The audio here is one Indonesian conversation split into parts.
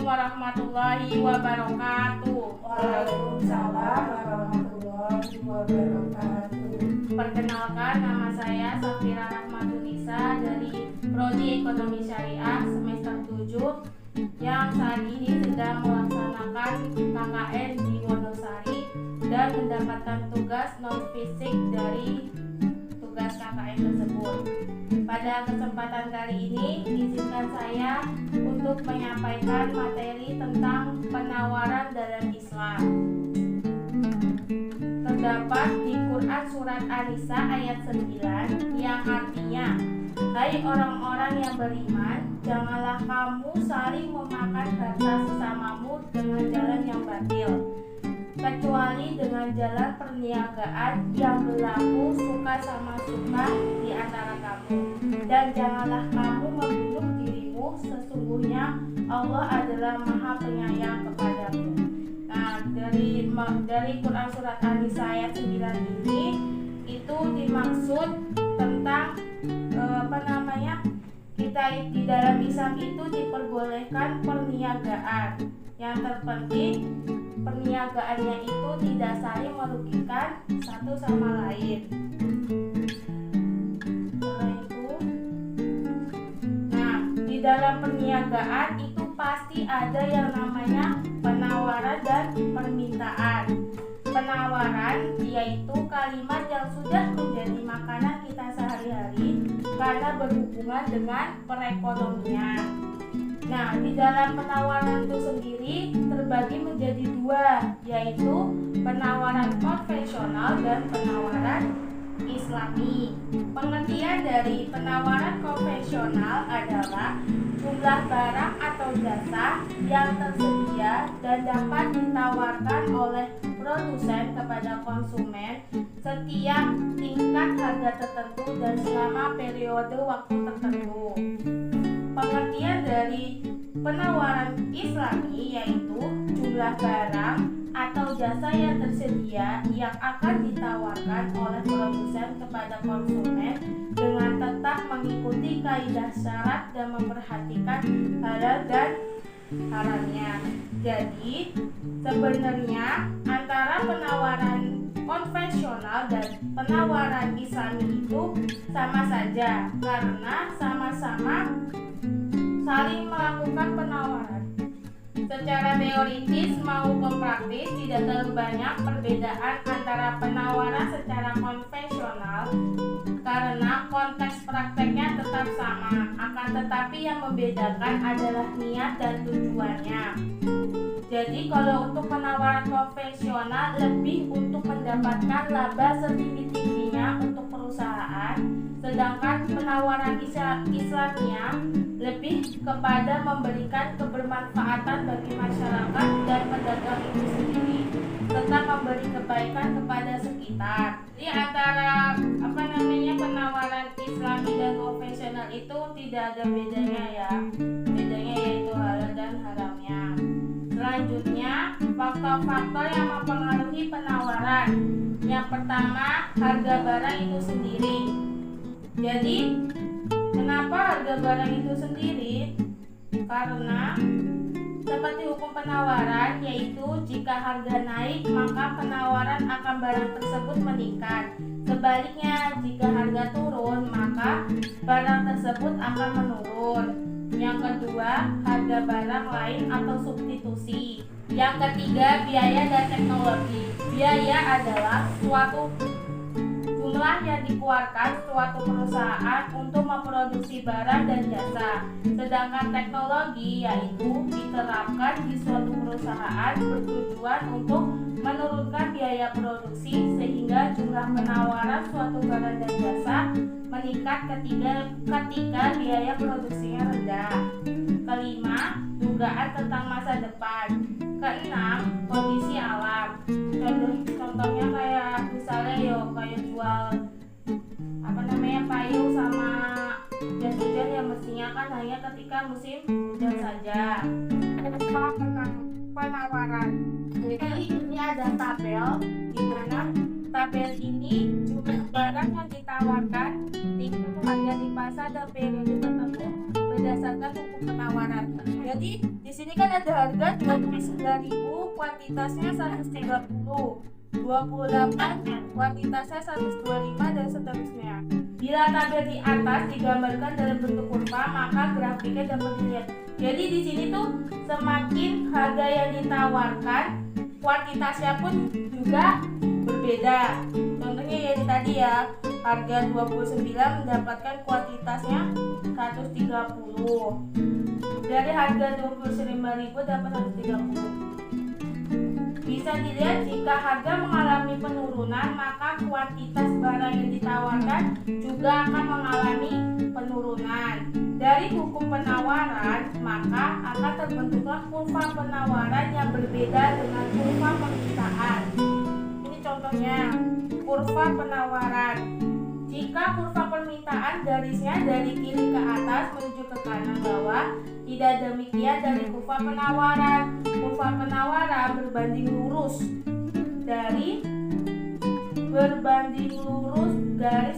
warahmatullahi wabarakatuh. Waalaikumsalam warahmatullahi wabarakatuh. Perkenalkan, nama saya Safira Rahmatunisa dari Prodi Ekonomi Syariah semester 7 yang saat ini sedang melaksanakan KKN di Wonosari dan mendapatkan tugas non-fisik dari tugas KKN tersebut. Pada kesempatan kali ini, izinkan saya untuk menyampaikan materi tentang penawaran dalam Islam. Terdapat di Quran Surat An-Nisa ayat 9 yang artinya, hai orang-orang yang beriman, janganlah kamu saling memakan harta sesamamu dengan jalan yang batil, kecuali dengan jalan perniagaan yang berlaku suka sama suka di antara kamu. Dan janganlah kamu membunuh dirimu, sesungguhnya Allah adalah Maha Penyayang kepadamu. Nah, dari Quran Surat An-Nisa ayat 9 ini itu dimaksud tentang kita di dalam Islam itu diperbolehkan perniagaan. Yang terpenting perniagaannya itu tidak saling merugikan satu sama lain. Di dalam perniagaan itu pasti ada yang namanya penawaran dan permintaan. Penawaran yaitu kalimat yang sudah menjadi makanan kita sehari-hari karena berhubungan dengan perekonomian. Nah, di dalam penawaran itu sendiri terbagi menjadi dua, yaitu penawaran konvensional dan penawaran Islami. Pengertian dari penawaran konvensional adalah jumlah barang atau jasa yang tersedia dan dapat ditawarkan oleh produsen kepada konsumen setiap tingkat harga tertentu dan selama periode waktu tertentu. Pengertian dari penawaran Islami yaitu jumlah barang atau jasa yang tersedia yang akan ditawarkan oleh produsen kepada konsumen dengan tetap mengikuti kaidah syarat dan memperhatikan halal dan haramnya. Jadi sebenarnya antara penawaran konvensional dan penawaran Islami itu sama saja karena sama-sama saling melakukan penawaran. Secara teoritis maupun praktis tidak terlalu banyak perbedaan antara penawaran secara konvensional karena konteks prakteknya tetap sama, akan tetapi yang membedakan adalah niat dan tujuannya. Jadi kalau untuk penawaran konvensional lebih untuk mendapatkan laba setinggi-tingginya untuk perusahaan, sedangkan penawaran Islamnya lebih kepada memberikan kebermanfaatan bagi masyarakat dan pedagang itu sendiri, serta memberi kebaikan kepada sekitar. Jadi antara penawaran Islami dan konvensional itu tidak ada bedanya ya. Bedanya yaitu halal dan haramnya. Selanjutnya, faktor-faktor yang mempengaruhi penawaran. Yang pertama, harga barang itu sendiri. Jadi, kenapa harga barang itu sendiri? Karena seperti hukum penawaran, yaitu jika harga naik maka penawaran akan barang tersebut meningkat. Sebaliknya, jika harga turun maka barang tersebut akan menurun. Yang kedua, harga barang lain atau substitusi. Yang ketiga, biaya dan teknologi. Biaya adalah suatu jumlah yang dikeluarkan suatu perusahaan untuk memproduksi barang dan jasa. Sedangkan teknologi yaitu diterapkan di suatu perusahaan bertujuan untuk menurunkan biaya produksi sehingga jumlah penawaran suatu barang dan jasa meningkat ketika biaya produksinya rendah. Kelima, dugaan tentang masa depan. Keenam, kondisi alam. Contohnya kayak misalnya kayak jual payung sama jas hujan yang mestinya kan hanya ketika musim hujan saja. Penawaran. Jadi ini ada tabel di mana tabel ini jumlah barang yang ditawarkan, tingkat harga di pasar dan periode tertentu berdasarkan hukum penawaran. Jadi di sini kan ada harga 29.000, kuantitasnya 130, 28, kuantitasnya 125 dan seterusnya. Bila tabel di atas digambarkan dalam bentuk kurva, maka grafiknya dapat dilihat. Jadi di sini tuh semakin harga yang ditawarkan, kuantitasnya pun juga berbeda. Contohnya yang tadi ya, harga 29 mendapatkan kuantitasnya 130. Dari harga 25.000 dapat 130. Bisa dilihat jika harga mengalami penurunan, maka kuantitas barang yang ditawarkan juga akan mengalami penurunan. Dari hukum penawaran, maka akan terbentuklah kurva penawaran yang berbeda dengan kurva permintaan. Ini contohnya, kurva penawaran. Jika kurva permintaan garisnya dari kiri ke atas menuju ke kanan bawah, tidak demikian dari kurva penawaran. Kurva penawaran berbanding lurus garis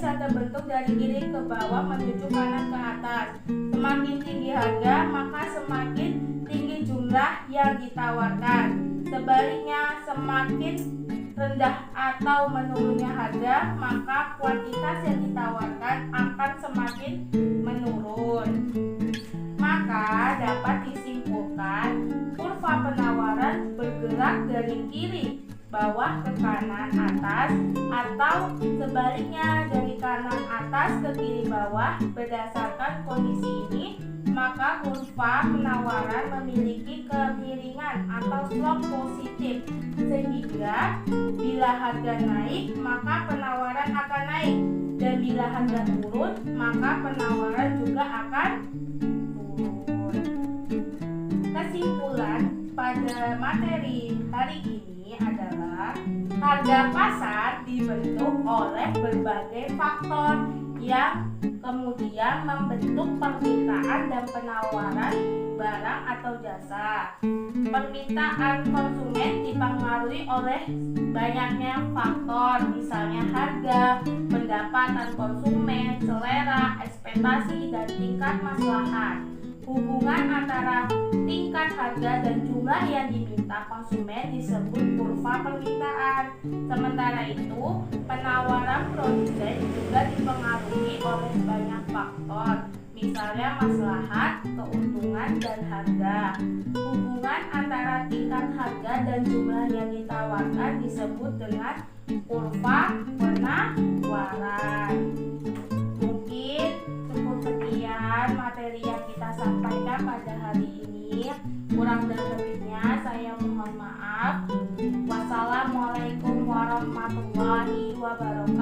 yang terbentuk dari kiri ke bawah menuju kanan ke atas. Semakin tinggi harga, maka semakin tinggi jumlah yang ditawarkan. Sebaliknya, semakin rendah atau menurunnya harga, maka kuantitas yang ditawarkan akan semakin menurun. Maka dapat disimpulkan kurva penawaran bergerak dari kiri bawah ke kanan atas, atau sebaliknya dari kanan atas ke kiri bawah. Berdasarkan kondisi ini, maka kurva penawaran memiliki kemiringan atau slope positif, sehingga bila harga naik maka penawaran akan naik, dan bila harga turun maka penawaran juga akan turun. Kesimpulan pada materi hari ini adalah harga pasar dibentuk oleh berbagai faktor yang kemudian membentuk permintaan dan penawaran barang atau jasa. Permintaan konsumen dipengaruhi oleh banyaknya faktor, misalnya harga, pendapatan konsumen, selera, ekspektasi, dan tingkat maslahat. Hubungan antara tingkat harga dan jumlah yang diminta konsumen disebut kurva permintaan. Sementara itu, penawaran produsen juga dipengaruhi oleh banyak faktor, misalnya maslahat, keuntungan, dan harga. Hubungan antara tingkat harga dan jumlah yang ditawarkan disebut dengan kurva penawaran. Mungkin cukup sekian materi yang kita sampaikan pada hari ini. Kurang dan lebihnya saya mohon maaf. Wassalamualaikum warahmatullahi wabarakatuh.